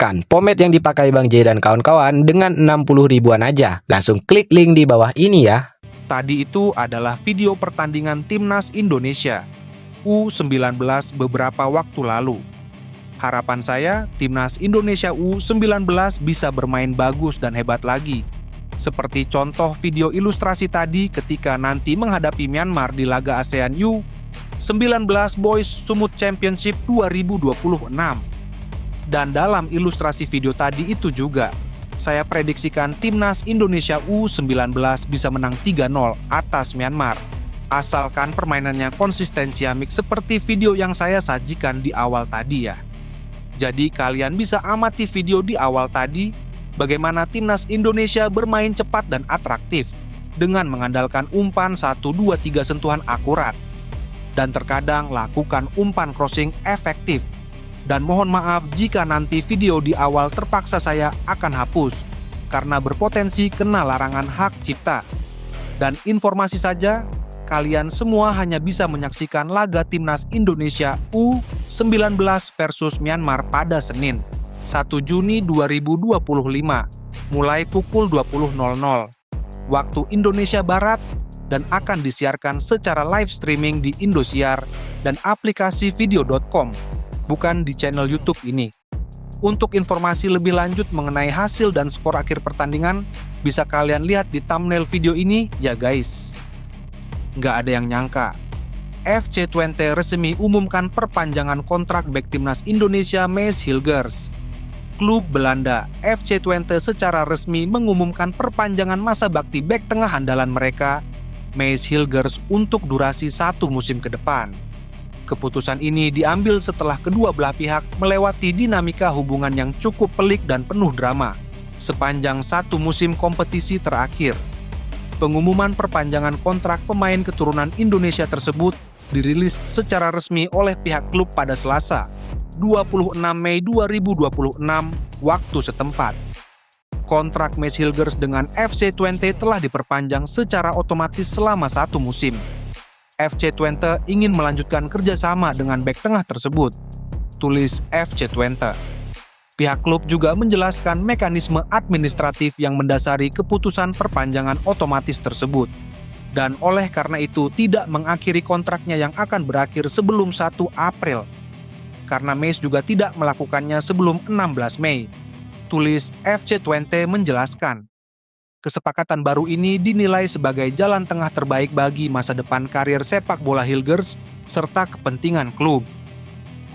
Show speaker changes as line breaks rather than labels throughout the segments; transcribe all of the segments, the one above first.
Kan pomade yang dipakai Bang J dan kawan-kawan dengan 60 ribuan aja. Langsung klik link di bawah ini ya.
Tadi itu adalah video pertandingan Timnas Indonesia U19 beberapa waktu lalu. Harapan saya, Timnas Indonesia U19 bisa bermain bagus dan hebat lagi. Seperti contoh video ilustrasi tadi ketika nanti menghadapi Myanmar di laga ASEAN U19 Boys Sumut Championship 2026. Dan dalam ilustrasi video tadi itu juga, saya prediksikan Timnas Indonesia U19 bisa menang 3-0 atas Myanmar. Asalkan permainannya konsisten ciamik seperti video yang saya sajikan di awal tadi ya. Jadi kalian bisa amati video di awal tadi, bagaimana Timnas Indonesia bermain cepat dan atraktif, dengan mengandalkan umpan 1-2-3 sentuhan akurat. Dan terkadang lakukan umpan crossing efektif. Dan mohon maaf jika nanti video di awal terpaksa saya akan hapus, karena berpotensi kena larangan hak cipta. Dan informasi saja, kalian semua hanya bisa menyaksikan laga Timnas Indonesia U19 versus Myanmar pada Senin, 1 Juni 2025, mulai pukul 20.00 waktu Indonesia Barat, dan akan disiarkan secara live streaming di Indosiar dan aplikasi video.com, bukan di channel YouTube ini. Untuk informasi lebih lanjut mengenai hasil dan skor akhir pertandingan, bisa kalian lihat di thumbnail video ini ya guys. Nggak ada yang nyangka, FC Twente resmi umumkan perpanjangan kontrak bek Timnas Indonesia Mees Hilgers. Klub Belanda, FC Twente secara resmi mengumumkan perpanjangan masa bakti bek tengah andalan mereka, Mees Hilgers, untuk durasi 1 musim ke depan. Keputusan ini diambil setelah kedua belah pihak melewati dinamika hubungan yang cukup pelik dan penuh drama sepanjang 1 musim kompetisi terakhir. Pengumuman perpanjangan kontrak pemain keturunan Indonesia tersebut dirilis secara resmi oleh pihak klub pada Selasa, 26 Mei 2026 waktu setempat. Kontrak Mees Hilgers dengan FC Twente telah diperpanjang secara otomatis selama 1 musim. FC Twente ingin melanjutkan kerjasama dengan bek tengah tersebut, tulis FC Twente. Pihak klub juga menjelaskan mekanisme administratif yang mendasari keputusan perpanjangan otomatis tersebut, dan oleh karena itu tidak mengakhiri kontraknya yang akan berakhir sebelum 1 April. Karena Mees juga tidak melakukannya sebelum 16 Mei, tulis FC Twente menjelaskan. Kesepakatan baru ini dinilai sebagai jalan tengah terbaik bagi masa depan karir sepak bola Hilgers serta kepentingan klub.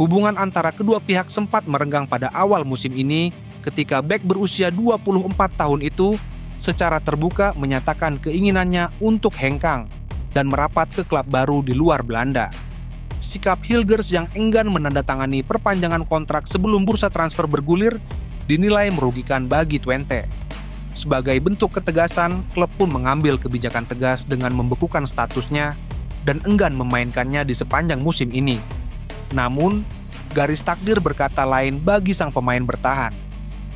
Hubungan antara kedua pihak sempat merenggang pada awal musim ini ketika bek berusia 24 tahun itu secara terbuka menyatakan keinginannya untuk hengkang dan merapat ke klub baru di luar Belanda. Sikap Hilgers yang enggan menandatangani perpanjangan kontrak sebelum bursa transfer bergulir dinilai merugikan bagi Twente. Sebagai bentuk ketegasan, klub pun mengambil kebijakan tegas dengan membekukan statusnya dan enggan memainkannya di sepanjang musim ini. Namun, garis takdir berkata lain bagi sang pemain bertahan.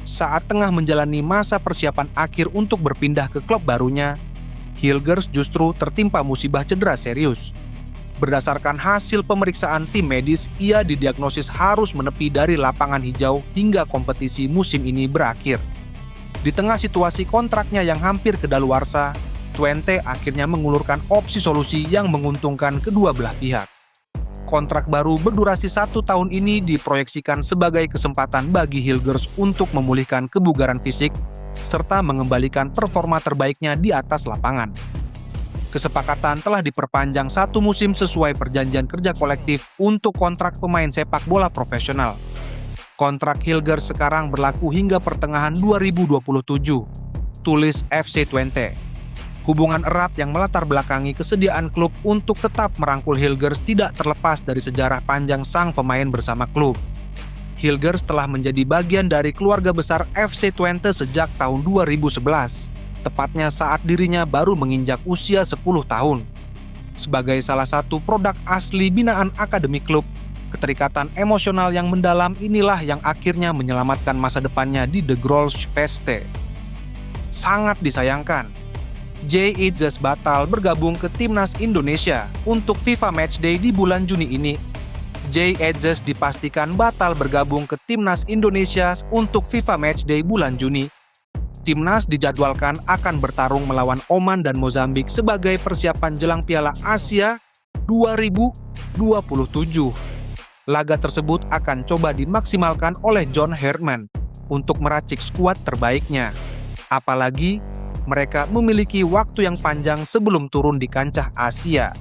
Saat tengah menjalani masa persiapan akhir untuk berpindah ke klub barunya, Hilgers justru tertimpa musibah cedera serius. Berdasarkan hasil pemeriksaan tim medis, ia didiagnosis harus menepi dari lapangan hijau hingga kompetisi musim ini berakhir. Di tengah situasi kontraknya yang hampir kedaluarsa, Twente akhirnya mengulurkan opsi solusi yang menguntungkan kedua belah pihak. Kontrak baru berdurasi 1 tahun ini diproyeksikan sebagai kesempatan bagi Hilgers untuk memulihkan kebugaran fisik serta mengembalikan performa terbaiknya di atas lapangan. Kesepakatan telah diperpanjang 1 musim sesuai perjanjian kerja kolektif untuk kontrak pemain sepak bola profesional. Kontrak Hilgers sekarang berlaku hingga pertengahan 2027, tulis FC Twente. Hubungan erat yang melatar belakangi kesediaan klub untuk tetap merangkul Hilgers tidak terlepas dari sejarah panjang sang pemain bersama klub. Hilgers telah menjadi bagian dari keluarga besar FC Twente sejak tahun 2011, tepatnya saat dirinya baru menginjak usia 10 tahun. Sebagai salah satu produk asli binaan akademi klub, keterikatan emosional yang mendalam inilah yang akhirnya menyelamatkan masa depannya di De Grolschpeste. Sangat disayangkan, J. Itzes batal bergabung ke Timnas Indonesia untuk FIFA Matchday di bulan Juni ini Jay Etzes dipastikan batal bergabung ke Timnas Indonesia untuk FIFA Matchday bulan Juni. Timnas dijadwalkan akan bertarung melawan Oman dan Mozambik sebagai persiapan jelang Piala Asia 2027. Laga tersebut akan coba dimaksimalkan oleh John Herdman untuk meracik skuad terbaiknya. Apalagi mereka memiliki waktu yang panjang sebelum turun di kancah Asia.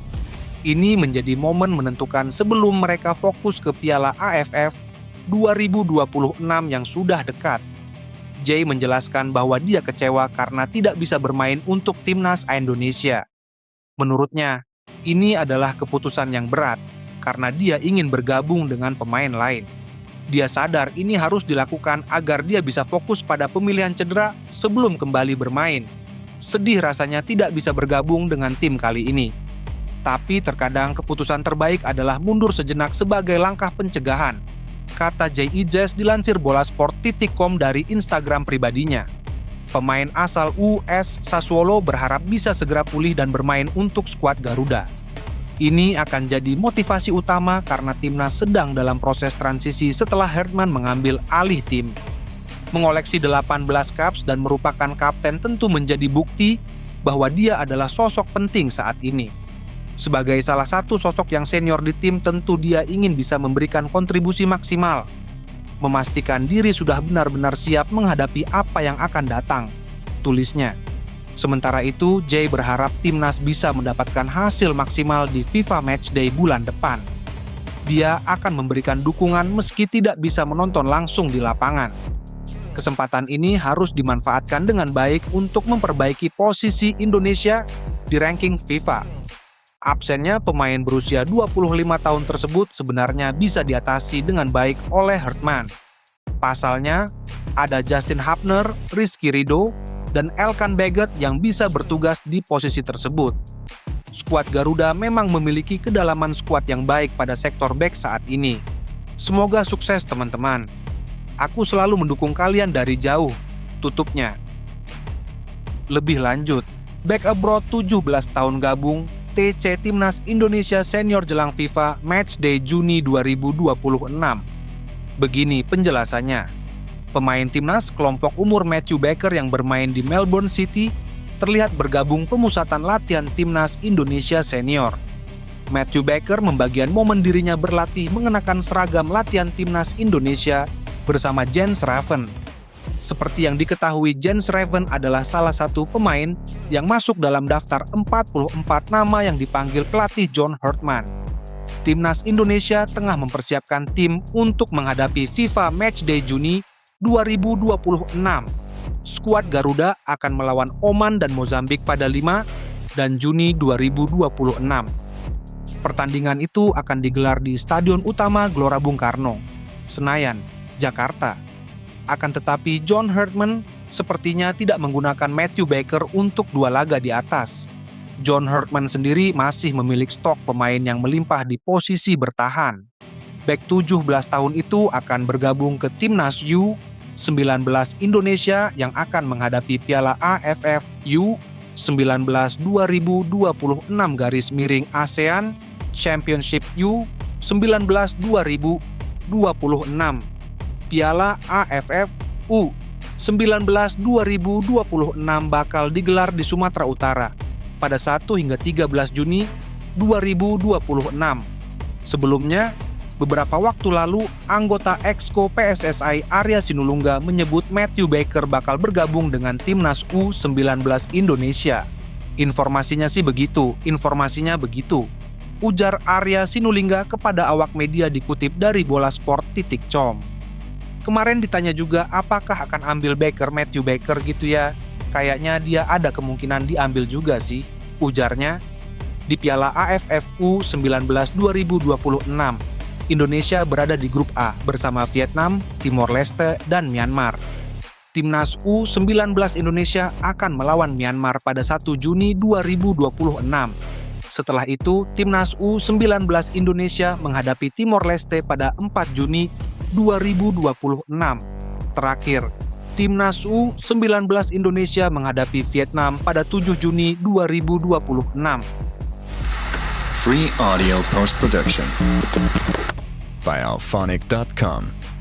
Ini menjadi momen menentukan sebelum mereka fokus ke Piala AFF 2026 yang sudah dekat. Jay menjelaskan bahwa dia kecewa karena tidak bisa bermain untuk Timnas Indonesia. Menurutnya, ini adalah keputusan yang berat karena dia ingin bergabung dengan pemain lain. Dia sadar ini harus dilakukan agar dia bisa fokus pada pemilihan cedera sebelum kembali bermain. Sedih rasanya tidak bisa bergabung dengan tim kali ini. Tapi terkadang keputusan terbaik adalah mundur sejenak sebagai langkah pencegahan, kata Jay Etzes dilansir bolasport.com dari Instagram pribadinya. Pemain asal US Sassuolo berharap bisa segera pulih dan bermain untuk skuad Garuda. Ini akan jadi motivasi utama karena timnas sedang dalam proses transisi setelah Herdman mengambil alih tim. Mengoleksi 18 caps dan merupakan kapten tentu menjadi bukti bahwa dia adalah sosok penting saat ini. Sebagai salah satu sosok yang senior di tim, tentu dia ingin bisa memberikan kontribusi maksimal, memastikan diri sudah benar-benar siap menghadapi apa yang akan datang, tulisnya. Sementara itu, Jay berharap timnas bisa mendapatkan hasil maksimal di FIFA Matchday bulan depan. Dia akan memberikan dukungan meski tidak bisa menonton langsung di lapangan. Kesempatan ini harus dimanfaatkan dengan baik untuk memperbaiki posisi Indonesia di ranking FIFA. Absennya pemain berusia 25 tahun tersebut sebenarnya bisa diatasi dengan baik oleh Herdman. Pasalnya, ada Justin Hapner, Rizky Ridho, dan Elkan Baggett yang bisa bertugas di posisi tersebut. Skuad Garuda memang memiliki kedalaman skuad yang baik pada sektor bek saat ini. Semoga sukses teman-teman. Aku selalu mendukung kalian dari jauh, tutupnya. Lebih lanjut, back abroad 17 tahun gabung, TC Timnas Indonesia Senior jelang FIFA Matchday Juni 2026. Begini penjelasannya. Pemain timnas kelompok umur Matthew Baker yang bermain di Melbourne City terlihat bergabung pemusatan latihan Timnas Indonesia Senior. Matthew Baker membagikan momen dirinya berlatih mengenakan seragam latihan Timnas Indonesia bersama Jens Raven. Seperti yang diketahui, Jens Raven adalah salah satu pemain yang masuk dalam daftar 44 nama yang dipanggil pelatih John Herdman. Timnas Indonesia tengah mempersiapkan tim untuk menghadapi FIFA Matchday Juni 2026. Skuad Garuda akan melawan Oman dan Mozambik pada 5 dan Juni 2026. Pertandingan itu akan digelar di Stadion Utama Gelora Bung Karno, Senayan, Jakarta. Akan tetapi John Herdman sepertinya tidak menggunakan Matthew Baker untuk dua laga di atas. John Herdman sendiri masih memiliki stok pemain yang melimpah di posisi bertahan. Bek 17 tahun itu akan bergabung ke Timnas U19 Indonesia yang akan menghadapi Piala AFF U19 2026 ASEAN Championship U19 2026. Piala AFF U19 2026 bakal digelar di Sumatera Utara pada 1 hingga 13 Juni 2026. Sebelumnya, beberapa waktu lalu, anggota Exco PSSI Arya Sinulungga menyebut Matthew Baker bakal bergabung dengan Timnas U19 Indonesia. Informasinya begitu, ujar Arya Sinulungga kepada awak media dikutip dari bolasport.com. Kemarin ditanya juga apakah akan ambil Matthew Baker gitu ya. Kayaknya dia ada kemungkinan diambil juga sih, ujarnya. Di Piala AFF U19 2026, Indonesia berada di grup A bersama Vietnam, Timor Leste, dan Myanmar. Timnas U19 Indonesia akan melawan Myanmar pada 1 Juni 2026. Setelah itu, Timnas U19 Indonesia menghadapi Timor Leste pada 4 Juni 2026. Terakhir, Timnas U19 Indonesia menghadapi Vietnam pada 7 Juni 2026.
Free Audio Post Production. by Alphonic.com.